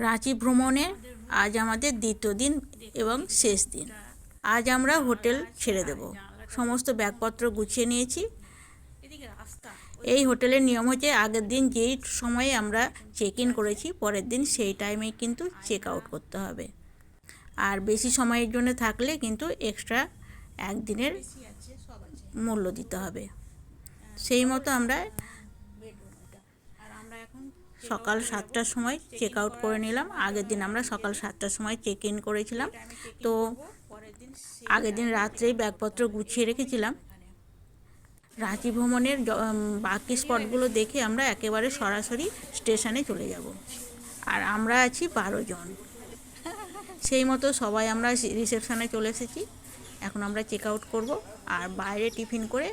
রাঁচি ভ্রমণে আজ আমাদের দ্বিতীয় দিন এবং শেষ দিন। আজ আমরা হোটেল ছেড়ে দেব। সমস্ত ব্যাগপত্র গুছিয়ে নিয়েছি। এই হোটেলের নিয়ম হচ্ছে আগের দিন যেই সময়ে আমরা চেক ইন করেছি পরের দিন সেই টাইমেই কিন্তু চেক আউট করতে হবে। আর বেশি সময়ের জন্য থাকলে কিন্তু এক্সট্রা একদিনের মূল্য দিতে হবে। সেই মতো আমরা সকাল 7টার সময় চেক আউট করে নিলাম। আগের দিন আমরা সকাল 7টার সময় চেক ইন করেছিলাম। তো আগের দিন রাত্রেই ব্যাগপত্র গুছিয়ে রেখেছিলাম। রাঁচি ভ্রমণের বাকি স্পটগুলো দেখে আমরা একেবারে সরাসরি স্টেশনে চলে যাব। আর আমরা আছি 12 জন। সেই মতো সবাই আমরা রিসেপশনে চলে এসেছি। এখন আমরা চেক আউট করবো। আর বাইরে টিফিন করে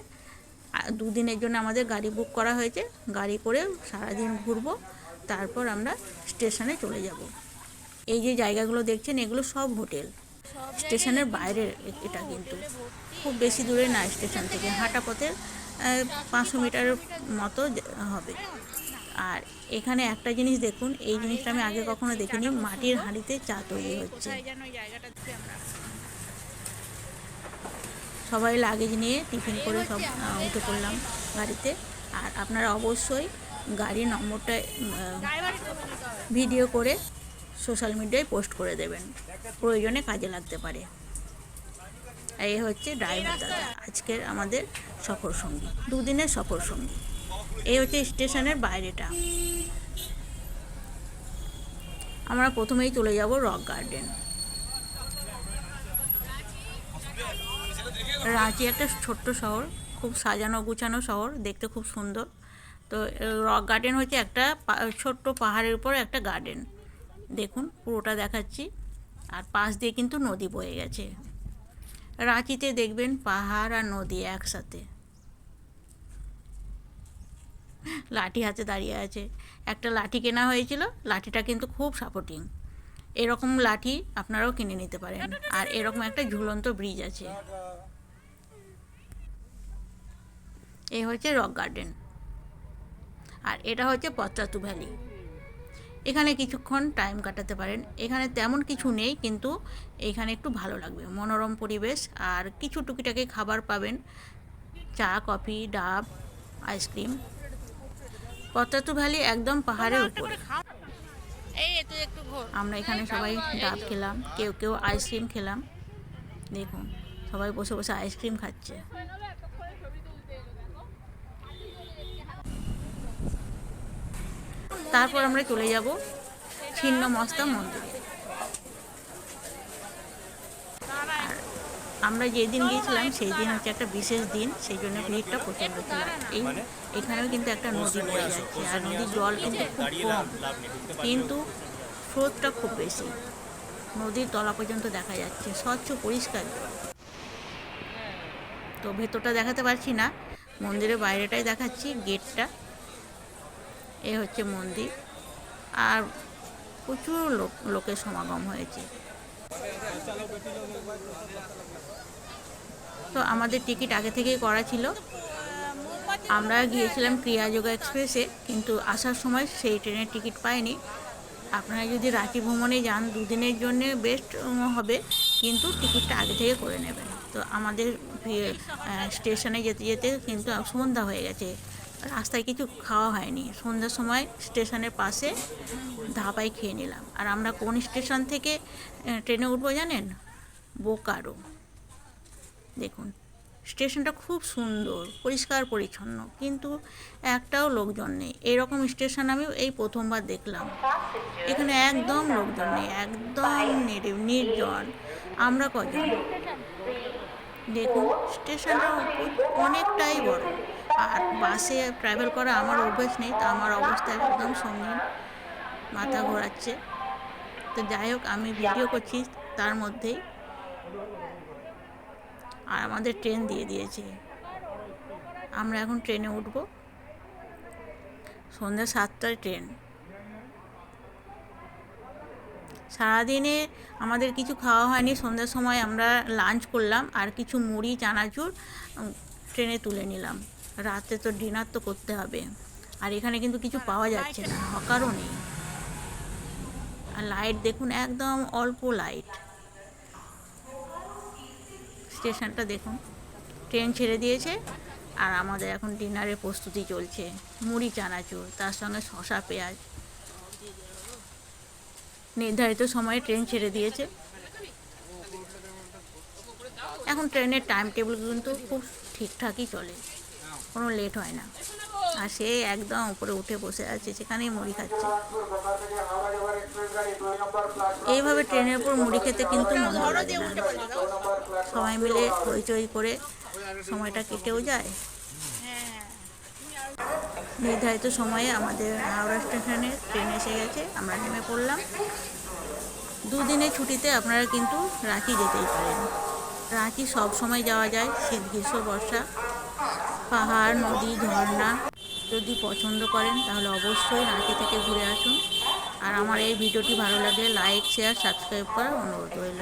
দুদিনের জন্য আমাদের গাড়ি বুক করা হয়েছে। গাড়ি করে সারাদিন ঘুরবো, তারপর আমরা স্টেশনে চলে যাব। এই যে জায়গাগুলো দেখছেন এগুলো সব হোটেল। স্টেশনের বাইরের এটা কিন্তু খুব বেশি দূরে না, স্টেশন থেকে হাঁটা পথের 500 মিটারের মতো হবে। আর এখানে একটা জিনিস দেখুন, এই জিনিসটা আমি আগে কখনো দেখিনি, মাটির হাঁড়িতে চা তৈরি হচ্ছে। সবাই লাগেজ নিয়ে টিফিন করে সব উঠে পড়লাম গাড়িতে। আর আপনারা অবশ্যই গাড়ির নম্বরটা ভিডিও করে সোশ্যাল মিডিয়ায় পোস্ট করে দেবেন, প্রয়োজনে কাজে লাগতে পারে। এই হচ্ছে ড্রাইভার দাদা, আজকের আমাদের সফর সঙ্গী, দুদিনের সফর সঙ্গী। এই হচ্ছে স্টেশনের বাইরেটা। আমরা প্রথমেই চলে যাব রক গার্ডেন। রাঁচি একটা ছোট্ট শহর, খুব সাজানো গুছানো শহর, দেখতে খুব সুন্দর। তো রক গার্ডেন হচ্ছে একটা ছোট্ট পাহাড়ের উপর একটা গার্ডেন। দেখুন পুরোটা দেখাচ্ছি। আর পাশ দিয়ে কিন্তু নদী বয়ে গেছে। রাঁচিতে দেখবেন পাহাড় আর নদী একসাথে। লাঠি হাতে দাঁড়িয়ে আছে। একটা লাঠি কেনা হয়েছিল, লাঠিটা কিন্তু খুব সাপোর্টিং। এরকম লাঠি আপনারাও কিনে নিতে পারেন। আর এরকম একটা ঝুলন্ত ব্রিজ আছে। এই হচ্ছে রক গার্ডেন। আর এটা হচ্ছে পত্রাতু ভ্যালি। এখানে কিছুক্ষণ টাইম কাটাতে পারেন। এখানে তেমন কিছু নেই, কিন্তু এখানে একটু ভালো লাগবে, মনোরম পরিবেশ। আর কিছু টুকিটাকি খাবার পাবেন, চা, কফি, ডাব, আইসক্রিম। পত্রাতু ভ্যালি একদম পাহাড়ের উপরে। আমরা এখানে সবাই ডাব খেলাম, কেউ কেউ আইসক্রিম খেলাম। দেখুন সবাই বসে বসে আইসক্রিম খাচ্ছে। তারপর আমরা চলে যাব ছিন্নমস্তা মন্দিরে। আর আমরা যেদিন গিয়েছিলাম সেই দিন হচ্ছে একটা বিশেষ দিন, সেই জন্য ভিড়টা প্রচণ্ড ছিল। এখানেও কিন্তু একটা নদী বয়ে যাচ্ছে, আর নদীর জল কিন্তু খুব কম, কিন্তু স্রোতটা খুব বেশি। নদীর তলা পর্যন্ত দেখা যাচ্ছে, স্বচ্ছ পরিষ্কার জল। তো ভেতরটা দেখাতে পারছি না, মন্দিরের বাইরেটাই দেখাচ্ছি, গেটটা। এ হচ্ছে মন্দির। আর প্রচুর লোকের সমাগম হয়েছে। তো আমাদের টিকিট আগে থেকেই করা ছিল। আমরা গিয়েছিলাম ক্রিয়াযোগা এক্সপ্রেসে, কিন্তু আসার সময় সেই ট্রেনের টিকিট পাইনি। আপনারা যদি রাঁচি ভ্রমণে যান দুদিনের জন্য বেস্ট হবে, কিন্তু টিকিটটা আগে থেকে করে নেবেন। তো আমাদের স্টেশনে যেতে যেতে কিন্তু সন্ধ্যা হয়ে গেছে, রাস্তায় কিছু খাওয়া হয়নি। সন্ধ্যার সময় স্টেশনের পাশে ধাবায় খেয়ে নিলাম। আর আমরা কোন স্টেশন থেকে ট্রেনে উঠবো জানেন? বোকারো। দেখুন স্টেশনটা খুব সুন্দর, পরিষ্কার পরিচ্ছন্ন, কিন্তু একটাও লোকজন নেই। এরকম স্টেশন আমি এই প্রথমবার দেখলাম। এখানে একদম লোকজন নেই, একদম নির্জন। আমরা কজন? দেখুন স্টেশনটা অনেকটাই বড়। আর বাসে ট্রাভেল করা আমার অভ্যেস নেই, তা আমার অবস্থা একদম সঙ্গীন, মাথা ঘোরাচ্ছে। তো যাই হোক, আমি ভিডিও করছি তার মধ্যেই। আর আমাদের ট্রেন দিয়ে দিয়েছে, আমরা এখন ট্রেনে উঠব। সন্ধ্যা 7টায় ট্রেন। সারাদিনে আমাদের কিছু খাওয়া হয়নি। সন্ধ্যার সময় আমরা লাঞ্চ করলাম, আর কিছু মুড়ি চানাচুর ট্রেনে তুলে নিলাম। রাতে তো ডিনার তো করতে হবে। আর এখানে কিন্তু কিছু পাওয়া যাচ্ছে না, হকারও নেই। লাইট দেখুন, একদম অল্প লাইট। স্টেশনটা দেখুন, ট্রেন ছেড়ে দিয়েছে আর আমাদের এখন ডিনারের প্রস্তুতি চলছে। মুড়ি চানাচুর, তার সঙ্গে শসা পেঁয়াজ। নির্ধারিত সময়ে ট্রেন ছেড়ে দিয়েছে। এখন ট্রেনের টাইম টেবিল কিন্তু খুব ঠিকঠাকই চলে, কোনো লেট হয় না। আর সে একদম উপরে উঠে বসে আছে, সেখানেই মুড়ি খাচ্ছে। এইভাবে ট্রেনের উপর মুড়ি খেতে কিন্তু মন্দ লাগে না। সবাই মিলে হইচই করে সময়টা কেটেও যায়। নির্ধারিত সময়ে আমাদের হাওড়া স্টেশনে ট্রেন এসে গেছে, আমরা নেমে পড়লাম। দুদিনের ছুটিতে আপনারা কিন্তু রাঁচি যেতেই পারেন। রাঁচি সব সময় যাওয়া যায়, শীত গ্রীষ্ম বর্ষা। পাহাড়, নদী, ঝর্ণা যদি পছন্দ করেন তাহলে অবশ্যই রাঁচি থেকে ঘুরে আসুন। আর আমার এই ভিডিওটি ভালো লাগলে লাইক, শেয়ার, সাবস্ক্রাইব করার অনুরোধ রইল।